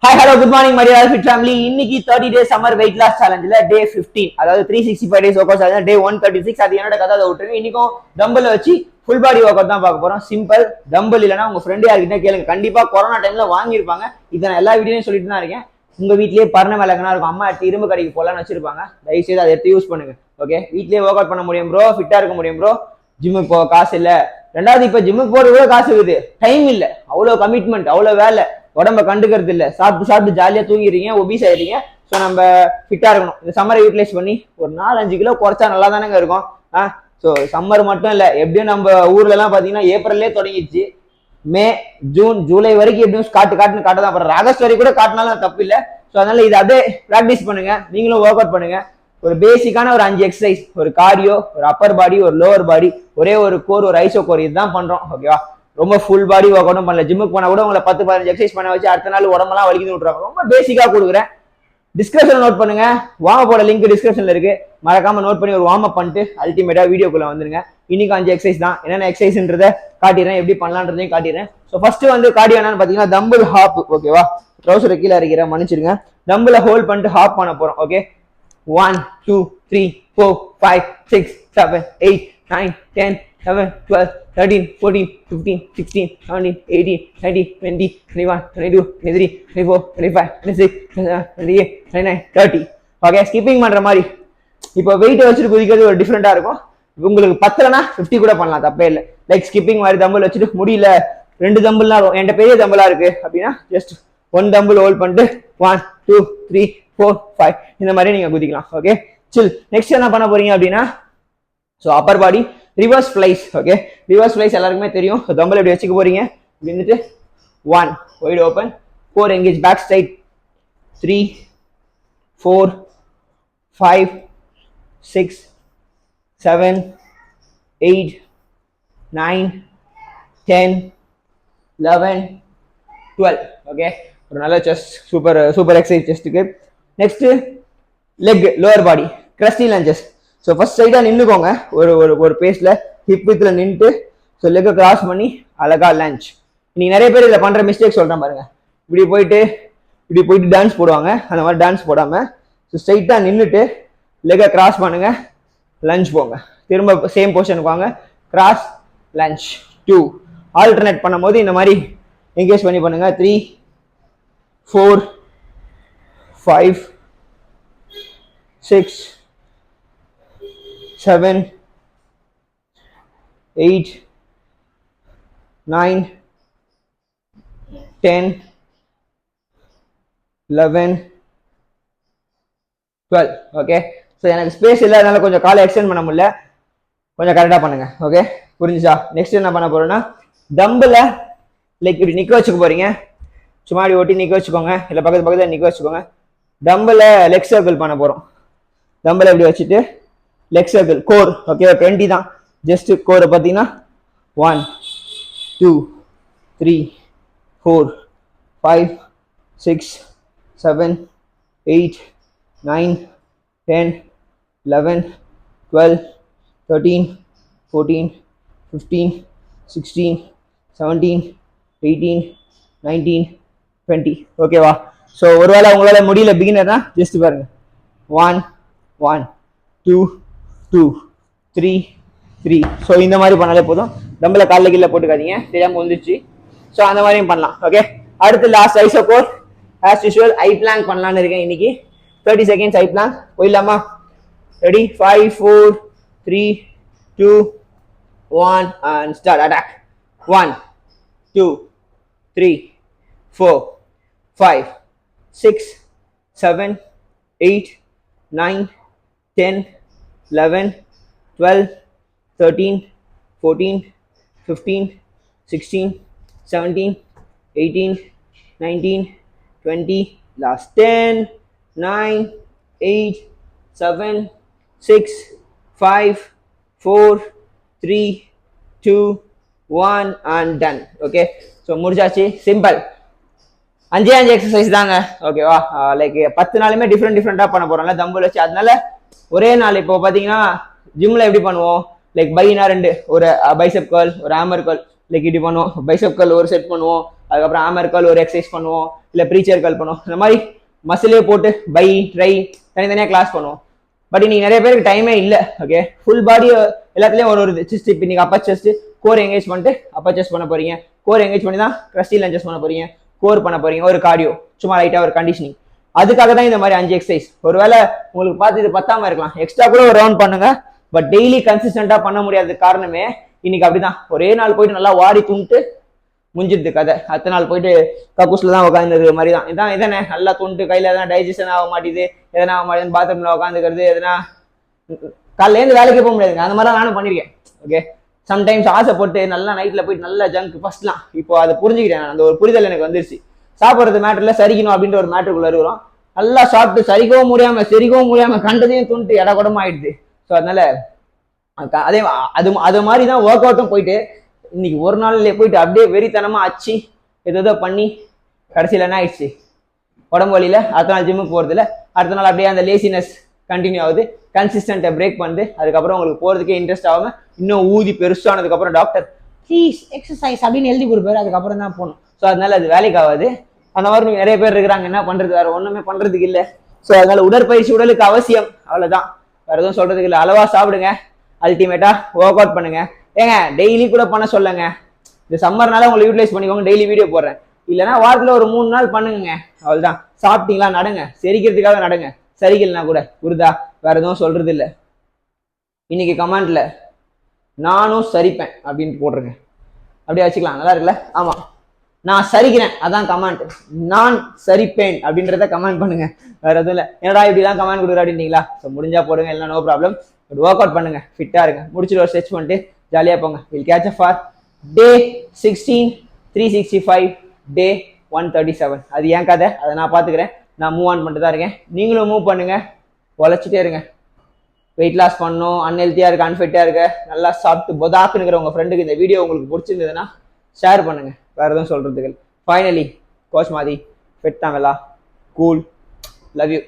Hi hello good morning Maria fit family. இன்னைக்கு 30 days summer weight loss சேலஞ்சில் டே 15, அதாவது 365 days work out டே 136. அது என்னோட கதை, அதை விட்டுருங்க. இன்னைக்கும் டம்பிள் வச்சு ஃபுல் பாடி ஒர்க் அவுட் தான் பார்க்க போறோம். சிம்பிள். டம்பிள் இல்லைன்னா உங்க ஃப்ரெண்டு யார்கிட்ட கேளுங்க, கண்டிப்பா கொரோனா டைம்ல வாங்கியிருப்பாங்க. இதை நான் எல்லா வீடியோலையும் சொல்லிட்டு தான் இருக்கேன். உங்க வீட்லயே பர்ண விளக்குனா இருக்கும், அம்மா எடுத்து இரும்பு கடைக்கு போலான்னு வச்சிருப்பாங்க. தயவுசெய்து அதை எடுத்து யூஸ் பண்ணுங்க. ஓகே, வீட்லயே ஒர்க் அவுட் பண்ண முடியும் ப்ரோ, ஃபிட்டா இருக்க முடியும் ப்ரோ. ஜிம்முக்கு போக காசு இல்ல, ரெண்டாவது இப்ப ஜிம்முக்கு போறது கூட காசு இருக்குது, டைம் இல்ல, அவ்வளவு கமிட்மெண்ட், அவ்வளவு வேலை, உடம்ப கண்டுக்கிறது இல்ல, சாப்பிட்டு ஜாலியா தூங்கிடுறீங்க, ஒபீஸ் ஆயிடுறீங்க. ஸோ நம்ம ஃபிட்டா இருக்கணும். இந்த சம்மரை யூட்டிலைஸ் பண்ணி ஒரு 4-5 கிலோ குறைச்சா நல்லா தானேங்க இருக்கும். ஸோ சம்மர் மட்டும் இல்ல, எப்படியும் நம்ம ஊர்ல எல்லாம் பாத்தீங்கன்னா ஏப்ரல்லே தொடங்கிடுச்சு. மே ஜூன் ஜூலை வரைக்கும் எப்படியும் காட்டுன்னு காட்ட தான் போறேன். ஆகஸ்ட் வரைக்கும் கூட காட்டினாலும் தப்பு இல்லை. ஸோ அதனால இதை அப்படியே ப்ராக்டிஸ் பண்ணுங்க. நீங்களும் ஒர்க் அவுட் பண்ணுங்க. ஒரு பேசிக்கான ஒரு 5 எக்ஸசைஸ், ஒரு கார்டியோ, ஒரு அப்பர் பாடி, ஒரு லோவர் பாடி, ஒரே ஒரு கோர், ஒரு ஐசோ கோர், இதுதான் பண்றோம். ஓகேவா? ரொம்ப ஃபுல் பாடி ஒர்க் அவுட்டும் பண்ணல. ஜிம்முக்கு போனா கூட உங்களை 10-15 எக்ஸசைஸ் பண்ண வச்சு அடுத்த நாள் உடம்பெல்லாம் வலிக்குது விட்டுறாங்க. ரொம்ப பேசிக்கா கொடுக்குறேன். டிஸ்கிரிப்ஷன் நோட் பண்ணுங்க, வார்ம் அப்போட லிங்க் டிஸ்கிரிப்ஷன்ல இருக்கு. மறக்காம நோட் பண்ணி ஒரு வார்ம் அப் பண்ணிட்டு அல்டிமேட்டா வீடியோக்குள்ள வந்துருங்க. இன்னைக்கு 5 எக்ஸசைஸ் தான். என்னென்ன எக்ஸசைஸ்ன்றதை காட்டிடுறேன், எப்படி பண்ணலான்றதையும் காட்டிடுறேன். ஸோ ஃபர்ஸ்ட் வந்து கார்டியோ என்னன்னு பாத்தீங்கன்னா டம்பிள் ஹாப். ஓகேவா? ட்ரௌசரை கீழே இருக்கிற மன்னிச்சிருங்க. டம்பிளை ஹோல்ட் பண்ணிட்டு ஹாப் பண்ண போறோம். ஓகே, 1 2 3 4 5 6 7 8 9 10 11 12 13 14 15 16 17 18 19 20 21 22 23 24 25 26 27 28 29 30. ஓகே, ஸ்கிப்பிங் பண்ற மாதிரி. இப்போ வெயிட் வச்சுட்டு குதிக்கிறது ஒரு டிஃப்ரெண்டா இருக்கும். உங்களுக்கு 10லனா 50 கூட பண்ணலாம், தப்பே இல்லை. லைக் ஸ்கிப்பிங் மாதிரி தம்பிள் வச்சுட்டு முடியல, 2 தம்பிள்லாம் என்கிட்ட பெரிய தம்பிளா இருக்கு அப்படின்னா ஜஸ்ட் 1 தம்பிள் ஹோல்ட் பண்ணிட்டு 1 2 3 4 5 இந்த மாதிரி நீங்க குதிக்கலாம். ஓகே, சில். நெக்ஸ்ட் என்ன பண்ண போறீங்க அப்படின்னா, so upper body reverse flies. Okay, reverse flies எல்லாருக்குமே தெரியும். தம்பிள் எப்படி வச்சுக்க போறீங்க அப்படின்ட்டு 1 wide open, 4 engage back straight, 3 4 5 6 7 8 9 10 11 12. Okay, ஒரு நல்ல செஸ்ட், சூப்பர் எக்ஸசைஸ் செஸ்ட்டுக்கு. Next leg, lower body curtsy lunges. So first ஸ்ட்ரைட்டா நின்றுக்கோங்க, ஒரு பேஸ்ல ஹிப் வித்ல நின்றுட்டு, ஸோ லெக்கை கிராஸ் பண்ணி அழகா லஞ்ச். நீங்க நிறைய பேர் இதில் பண்ற மிஸ்டேக் சொல்றேன் பாருங்க. இப்படி போயிட்டு டான்ஸ் போடுவாங்க. அந்த மாதிரி டான்ஸ் போடாம ஸோ ஸ்ட்ரைட்டா நின்றுட்டு லெக்கை கிராஸ் பண்ணுங்க, லஞ்ச் போங்க. திரும்ப சேம் பொசிஷனுக்கு வாங்க, கிராஸ் லஞ்ச். 2 ஆல்டர்னேட் பண்ணும்போது இந்த மாதிரி என்கேஜ் பண்ணி பண்ணுங்க. 3 4 5 6 7 8 9 10 11 12. ஓகே, ஸோ எனக்கு ஸ்பேஸ் இல்லை, அதனால கொஞ்சம் காலை எக்ஸ்டெண்ட் பண்ண முடியல, கொஞ்சம் கரெக்டாக பண்ணுங்க. ஓகே, புரிஞ்சுச்சா? நெக்ஸ்ட் என்ன பண்ண போறோம்னா, டம்பிளை லைக் இப்படி நிற்க வச்சுக்க போறீங்க. சும்மா ஓட்டி நிற்க வச்சுக்கோங்க, இல்லை பக்கத்துல நிற்க வச்சுக்கோங்க. டம்பிளை லெக் சர்க்கிள் பண்ண போறோம். டம்பிளை இப்படி வச்சுட்டு லெக் சர்க்கிள், கோர். ஓகே, 20 தான். ஜஸ்ட் கோரை பார்த்தீங்கன்னா 1 2 3 4 5 6 7 8 9 10 11 12 13 14 15 16 17 18 19 20. ஓகேவா? ஸோ ஒருவேளை உங்களால முடியல, பிகினர்னா ஜஸ்ட் பாருங்க, 1 1 2 2 3 3. ஸோ இந்த மாதிரி பண்ணாலே போதும். டம்பிளை காலில் கீழே போட்டுக்காதீங்க, தெரியாம வந்துருச்சு. ஸோ அந்த மாதிரியும் பண்ணலாம். ஓகே, அடுத்து last iso core. As usual I plank பண்ணலான்னு இருக்கேன் இன்னைக்கு. 30 செகண்ட்ஸ் ஐ பிளாங்க். போயிடலாமா? Ready? 5 4 3 2 1 and start. Attack. 1 2 3 4 5 6 7 8 9 10 11 12 13 14 15 16 17 18 19 20. Last 10 9 8 7 6 5 4 3 2 1 and done. Okay, so முடிச்சாச்சு. சிம்பிள். 5 எக்ஸசைஸ் தாங்க. ஓகேவா? லைக் 10 நாளுமே டிஃப்ரெண்டா பண்ண போறோம்ல தம்பிள் வச்சு. அதனால ஒரே நாள் இப்போ பாத்தீங்கன்னா ஜிம்ல எப்படி பண்ணுவோம், லைக் பைனா 2, ஒரு பைசெப் கர்ல், ஒரு ஹேமர் கர்ல், லைக் இப்படி பண்ணுவோம். பைசெப் கர்ல் ஒரு செட் பண்ணுவோம், அதுக்கப்புறம் ஹேமர் கர்ல் ஒரு எக்ஸசைஸ் பண்ணுவோம், இல்லை ப்ரீ சர்க்கிள் பண்ணுவோம். இந்த மாதிரி மசிலே போட்டு பை ட்ரை தனித்தனியாக கிளாஸ் பண்ணுவோம். பட் இன்னைக்கு நிறைய பேருக்கு டைமே இல்லை. ஓகே, ஃபுல் பாடி எல்லாத்துலேயும் ஒரு செஸ்ட். இப்போ இன்னைக்கு அப்பர் செஸ்ட் கோர் எங்கேஜ் பண்ணிட்டு அப்பர் செஸ்ட் பண்ண போறீங்க. கோர் எங்கேஜ் பண்ணி தான் கிரஸ்டி லஞ்சஸ் பண்ண போறீங்க. கோர் பண்ண போறீங்க. ஒரு கார்டியோ சும்மா லைட்டாக ஒரு கண்டிஷனிங். அதுக்காக தான் இந்த மாதிரி 5 எக்ஸசைஸ். ஒருவேளை உங்களுக்கு பார்த்து இது பத்தாம இருக்கலாம், எக்ஸ்ட்ரா கூட ஒரு ரவுண்ட் பண்ணுங்க. பட் டெய்லி கன்சிஸ்டண்டா பண்ண முடியாத காரணமே இன்னைக்கு அப்படிதான். ஒரே நாள் போயிட்டு நல்லா வாடி துண்டு முடிஞ்சிருது கதை. அடுத்த நாள் போயிட்டு கக்கூஸ்ல தான் உட்காந்துருக்கிற மாதிரி தான். இதான் இதனே நல்லா துண்டு கையில எதனா டைஜஷன் ஆக மாட்டேது, எதனா ஆக மாட்டேங்குது, பாத்ரூம்ல உட்காந்துக்கிறது, எதனா காலையிலேருந்து வேலைக்கு போக முடியாதுங்க. அந்த மாதிரிலாம் நானும் பண்ணியிருக்கேன். ஓகே, சம்டைம்ஸ் ஆசைப்பட்டு நல்லா நைட்ல போயிட்டு நல்லா ஜங்க் ஃபர்ஸ்ட்லாம். இப்போ அதை புரிஞ்சுக்கிறேன். அந்த ஒரு புரிதல் எனக்கு வந்துருச்சு. சாப்பிட்றது மேட்டர்ல சரிக்கணும் அப்படின்ற ஒரு மேட்டருக்குள்ள இருக்கிறோம். நல்லா சாப்பிட்டு சரிக்கவும் முடியாம கண்டதையும் துண்டு இடக்கூடமா ஆயிடுது. ஸோ அதனால அதே அது மாதிரி தான் ஒர்க் அவுட்டும் போயிட்டு இன்னைக்கு ஒரு நாள்ல போயிட்டு அப்படியே வெறித்தனமா அச்சு ஏதோ பண்ணி கடைசியில் என்ன ஆயிடுச்சு, உடம்பு வலியில அடுத்த நாள் ஜிம்முக்கு போறதுல, அடுத்த நாள் அப்படியே அந்த லேசினஸ் கண்டினியூ ஆகுது. கன்சிஸ்டன்ட்டை பிரேக் பண்ணுது. அதுக்கப்புறம் உங்களுக்கு போறதுக்கே இன்ட்ரெஸ்ட் ஆகாம இன்னும் ஊதி பெருசானதுக்கு அப்புறம் டாக்டர் ப்ளீஸ் எக்ஸசைஸ் அப்படின்னு எழுதி கொடுப்பாரு. அதுக்கப்புறம் தான் போகணும். ஸோ அதனால அது வேலைக்கு ஆகாது. அந்த மாதிரி நிறைய பேர் இருக்கிறாங்க. என்ன பண்றது, வேற ஒண்ணுமே பண்றதுக்கு இல்லை. ஸோ அதனால உடற்பயிற்சி உடலுக்கு அவசியம், அவ்வளவுதான். வேற எதுவும் சொல்றதுக்கு இல்லை. அளவா சாப்பிடுங்க, அல்டிமேட்டா ஒர்க் அவுட் பண்ணுங்க. ஏங்க டெய்லி கூட பண்ண சொல்லுங்க. இந்த சம்மர்னால உங்களை யூட்டிலைஸ் பண்ணிக்கோங்க. டெய்லி வீடியோ போடுறேன். இல்லைன்னா வாரத்துல ஒரு 3 நாள் பண்ணுங்க. அவ்வளவுதான். சாப்பிட்டீங்களா நடங்க, செரிக்கிறதுக்காக நடங்க. சரிக்கலனா கூட புரிதா, வேற எதுவும் சொல்றது இல்லை. இன்னைக்கு கமெண்ட்ல நானும் சரிப்பேன் அப்படின்னு போட்டிருங்க. அப்படியே வச்சுக்கலாம், நல்லா இருக்குல்ல? ஆமா, நான் சரிக்கிறேன் அதான் கமெண்ட். நான் சரிப்பேன் அப்படின்றத கமெண்ட் பண்ணுங்க. வேற எதுவும் இல்லை. என்னடா இப்படிலாம் கமெண்ட் கொடுக்குற அப்படின்னீங்களா? ஸோ முடிஞ்சா போடுங்க, இல்லை no problem. But work out பண்ணுங்க, ஃபிட்டா இருங்க. முடிச்சுட்டு ஒரு ஸ்ட்ரெச் பண்ணிட்டு ஜாலியா போங்க. Will catch up for day 16, 365, day 137. அது ஏன் கதை, அதை நான் பாத்துக்கிறேன். நான் மூவ் ஆன் பண்ணிட்டு தான் இருக்கேன். நீங்களும் மூவ் பண்ணுங்க, உழைச்சிட்டே இருங்க. வெயிட் லாஸ் பண்ணணும், அன்ஹெல்த்தியா இருக்க, அன்ஃபிட்டா இருக்க, நல்லா சாப்பிட்டு பொதாக்குனுங்கிற உங்க ஃப்ரெண்டுக்கு இந்த வீடியோ உங்களுக்கு பிடிச்சிருந்ததுன்னா ஷேர் பண்ணுங்க. வேற எதுவும் சொல்றதுக்கு. ஃபைனலி கோச் மாதிரி ஃபிட் தான், கூல், லவ் யூ.